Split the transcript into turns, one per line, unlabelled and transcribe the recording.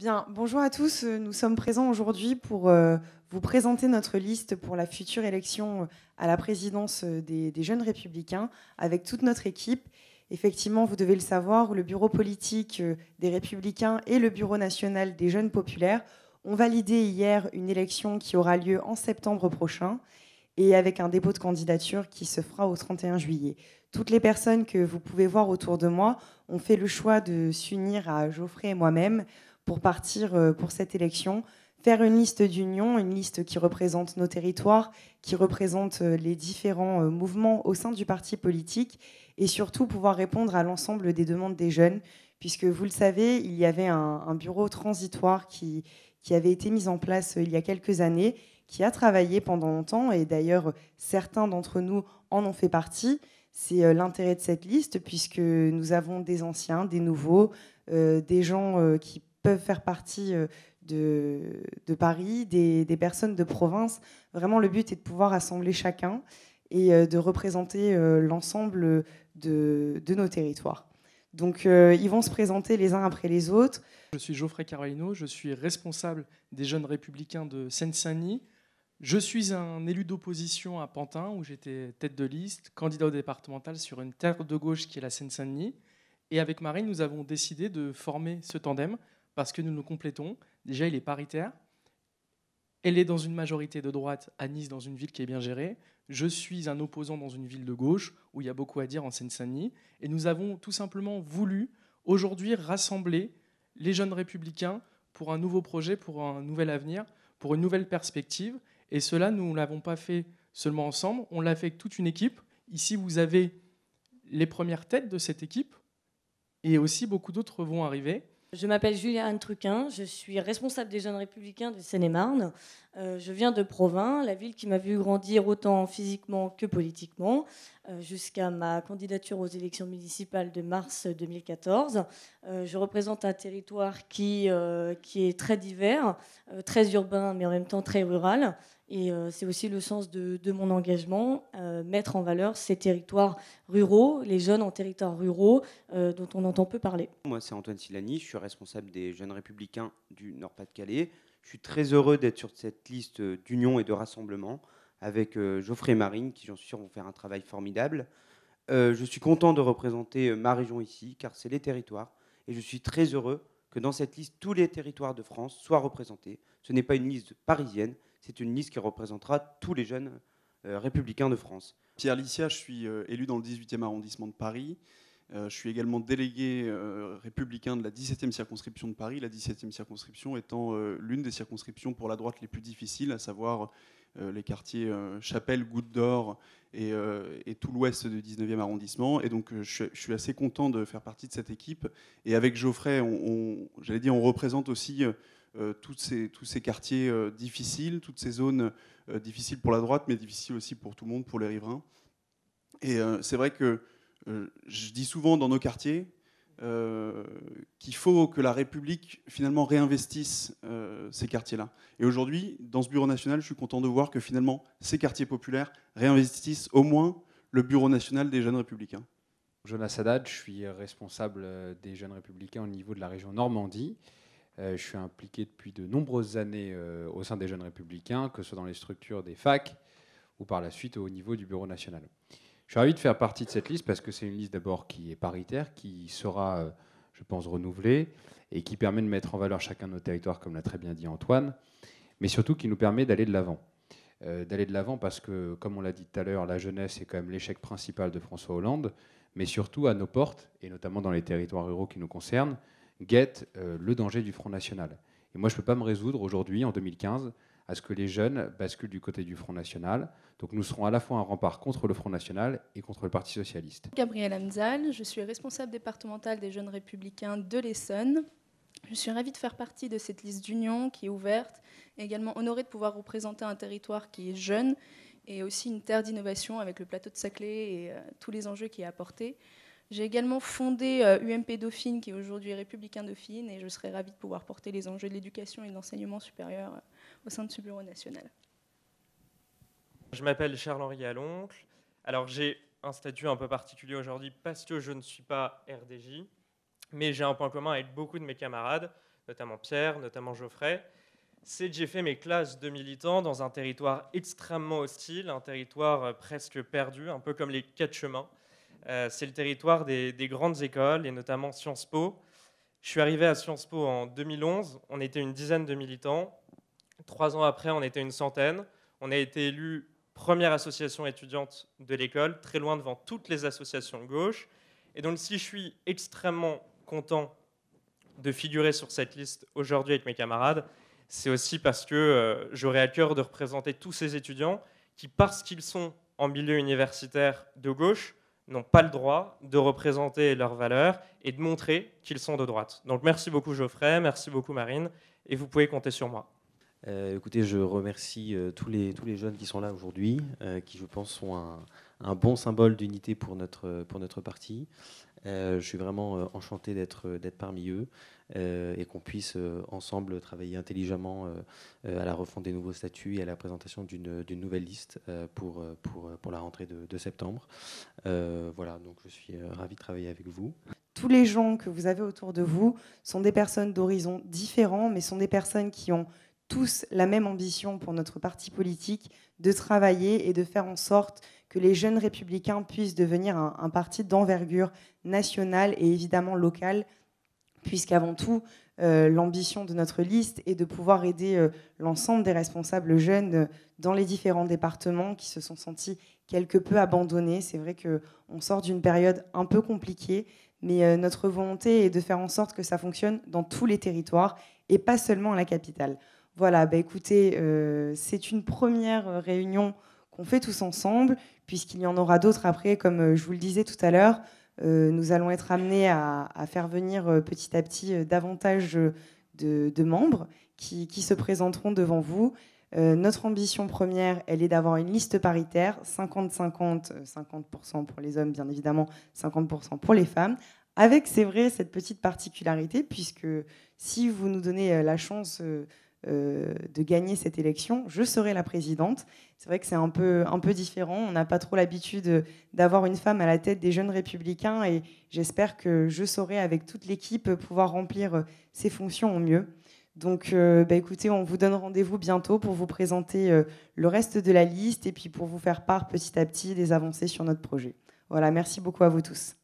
Bien, bonjour à tous. Nous sommes présents aujourd'hui pour vous présenter notre liste pour la future élection à la présidence des Jeunes Républicains avec toute notre équipe. Effectivement, vous devez le savoir, le bureau politique des Républicains et le bureau national des Jeunes Populaires ont validé hier une élection qui aura lieu en septembre prochain et avec un dépôt de candidature qui se fera au 31 juillet. Toutes les personnes que vous pouvez voir autour de moi ont fait le choix de s'unir à Geoffrey et moi-même pour partir pour cette élection, faire une liste d'union, une liste qui représente nos territoires, qui représente les différents mouvements au sein du parti politique et surtout pouvoir répondre à l'ensemble des demandes des jeunes, puisque vous le savez, il y avait un bureau transitoire qui avait été mis en place il y a quelques années, qui a travaillé pendant longtemps, et d'ailleurs certains d'entre nous en ont fait partie. C'est l'intérêt de cette liste, puisque nous avons des anciens, des nouveaux, des gens qui peuvent faire partie de Paris, des personnes de province. Vraiment, le but est de pouvoir assembler chacun et de représenter l'ensemble de nos territoires. Donc, ils vont se présenter les uns après les autres.
Je suis Geoffrey Carvalino, je suis responsable des Jeunes Républicains de Seine-Saint-Denis. Je suis un élu d'opposition à Pantin, où j'étais tête de liste, candidat au départemental sur une terre de gauche qui est la Seine-Saint-Denis. Et avec Marine, nous avons décidé de former ce tandem parce que nous nous complétons. Déjà, il est paritaire. Elle est dans une majorité de droite à Nice, dans une ville qui est bien gérée. Je suis un opposant dans une ville de gauche, où il y a beaucoup à dire en Seine-Saint-Denis. Et nous avons tout simplement voulu, aujourd'hui, rassembler les jeunes républicains pour un nouveau projet, pour un nouvel avenir, pour une nouvelle perspective. Et cela, nous ne l'avons pas fait seulement ensemble, on l'a fait avec toute une équipe. Ici, vous avez les premières têtes de cette équipe, et aussi beaucoup d'autres vont arriver.
Je m'appelle Juliane Truquin, je suis responsable des Jeunes Républicains de Seine-et-Marne. Je viens de Provins, la ville qui m'a vu grandir autant physiquement que politiquement, jusqu'à ma candidature aux élections municipales de mars 2014. Je représente un territoire qui est très divers, très urbain, mais en même temps très rural. Et c'est aussi le sens de mon engagement, mettre en valeur ces territoires ruraux, les jeunes en territoires ruraux dont on entend peu parler.
Moi, c'est Antoine Silani, je suis responsable des Jeunes Républicains du Nord-Pas-de-Calais. Je suis très heureux d'être sur cette liste d'union et de rassemblement avec Geoffrey et Marine, qui, j'en suis sûr, vont faire un travail formidable. Je suis content de représenter ma région ici, car c'est les territoires. Et je suis très heureux que dans cette liste, tous les territoires de France soient représentés. Ce n'est pas une liste parisienne, c'est une liste qui représentera tous les jeunes républicains de France.
Pierre Licia, je suis élu dans le 18e arrondissement de Paris. Je suis également délégué républicain de la 17e circonscription de Paris, la 17e circonscription étant l'une des circonscriptions pour la droite les plus difficiles, à savoir les quartiers Chapelle, Goutte d'Or et tout l'ouest du 19e arrondissement. Et donc je suis assez content de faire partie de cette équipe. Et avec Geoffrey, on représente aussi tous ces quartiers difficiles, toutes ces zones difficiles pour la droite, mais difficiles aussi pour tout le monde, pour les riverains. Et c'est vrai que je dis souvent dans nos quartiers qu'il faut que la République finalement réinvestisse ces quartiers-là. Et aujourd'hui, dans ce bureau national, je suis content de voir que finalement ces quartiers populaires réinvestissent au moins le bureau national des Jeunes Républicains.
Jonas Haddad, je suis responsable des Jeunes Républicains au niveau de la région Normandie. Je suis impliqué depuis de nombreuses années au sein des Jeunes Républicains, que ce soit dans les structures des facs ou par la suite au niveau du bureau national. Je suis ravi de faire partie de cette liste parce que c'est une liste d'abord qui est paritaire, qui sera, je pense, renouvelée et qui permet de mettre en valeur chacun de nos territoires, comme l'a très bien dit Antoine, mais surtout qui nous permet d'aller de l'avant. D'aller de l'avant parce que, comme on l'a dit tout à l'heure, la jeunesse est quand même l'échec principal de François Hollande, mais surtout à nos portes, et notamment dans les territoires ruraux qui nous concernent, guette le danger du Front National. Et moi, je ne peux pas me résoudre aujourd'hui, en 2015, à ce que les jeunes basculent du côté du Front National. Donc nous serons à la fois un rempart contre le Front National et contre le Parti Socialiste.
Gabrielle Amzal, je suis responsable départementale des Jeunes Républicains de l'Essonne. Je suis ravie de faire partie de cette liste d'union qui est ouverte et également honorée de pouvoir représenter un territoire qui est jeune et aussi une terre d'innovation avec le plateau de Saclay et tous les enjeux qui est apporté. J'ai également fondé UMP Dauphine, qui est aujourd'hui Républicain Dauphine, et je serais ravie de pouvoir porter les enjeux de l'éducation et de l'enseignement supérieur au sein de ce bureau national.
Je m'appelle Charles-Henri Aloncle. Alors j'ai un statut un peu particulier aujourd'hui parce que je ne suis pas RDJ, mais j'ai un point commun avec beaucoup de mes camarades, notamment Pierre, notamment Geoffrey, c'est que j'ai fait mes classes de militants dans un territoire extrêmement hostile, un territoire presque perdu, un peu comme les 4 chemins. C'est le territoire des grandes écoles, et notamment Sciences Po. Je suis arrivé à Sciences Po en 2011, on était une dizaine de militants. 3 ans après, on était une centaine. On a été élu première association étudiante de l'école, très loin devant toutes les associations de gauche. Et donc, si je suis extrêmement content de figurer sur cette liste aujourd'hui avec mes camarades, c'est aussi parce que j'aurais à cœur de représenter tous ces étudiants qui, parce qu'ils sont en milieu universitaire de gauche, n'ont pas le droit de représenter leurs valeurs et de montrer qu'ils sont de droite. Donc merci beaucoup Geoffrey, merci beaucoup Marine, et vous pouvez compter sur moi.
Écoutez, je remercie tous les jeunes qui sont là aujourd'hui, qui je pense sont un bon symbole d'unité pour notre parti. Je suis vraiment enchanté d'être parmi eux et qu'on puisse ensemble travailler intelligemment à la refonte des nouveaux statuts et à la présentation d'une nouvelle liste pour la rentrée de septembre. Voilà, donc je suis ravi de travailler avec vous.
Tous les gens que vous avez autour de vous sont des personnes d'horizons différents, mais sont des personnes qui ont tous la même ambition pour notre parti politique, de travailler et de faire en sorte que les jeunes républicains puissent devenir un parti d'envergure nationale et évidemment locale, puisqu'avant tout, l'ambition de notre liste est de pouvoir aider l'ensemble des responsables jeunes dans les différents départements qui se sont sentis quelque peu abandonnés. C'est vrai qu'on sort d'une période un peu compliquée, mais notre volonté est de faire en sorte que ça fonctionne dans tous les territoires et pas seulement à la capitale. Voilà, écoutez, c'est une première réunion qu'on fait tous ensemble, puisqu'il y en aura d'autres après, comme je vous le disais tout à l'heure. Nous allons être amenés à faire venir petit à petit davantage de membres qui se présenteront devant vous. Notre ambition première, elle est d'avoir une liste paritaire, 50-50, 50% pour les hommes, bien évidemment, 50% pour les femmes, avec, c'est vrai, cette petite particularité, puisque si vous nous donnez la chance de gagner cette élection, je serai la présidente. C'est vrai que c'est un peu différent. On n'a pas trop l'habitude d'avoir une femme à la tête des jeunes républicains et j'espère que je saurai, avec toute l'équipe, pouvoir remplir ces fonctions au mieux. Donc, écoutez, on vous donne rendez-vous bientôt pour vous présenter le reste de la liste et puis pour vous faire part petit à petit des avancées sur notre projet. Voilà, merci beaucoup à vous tous.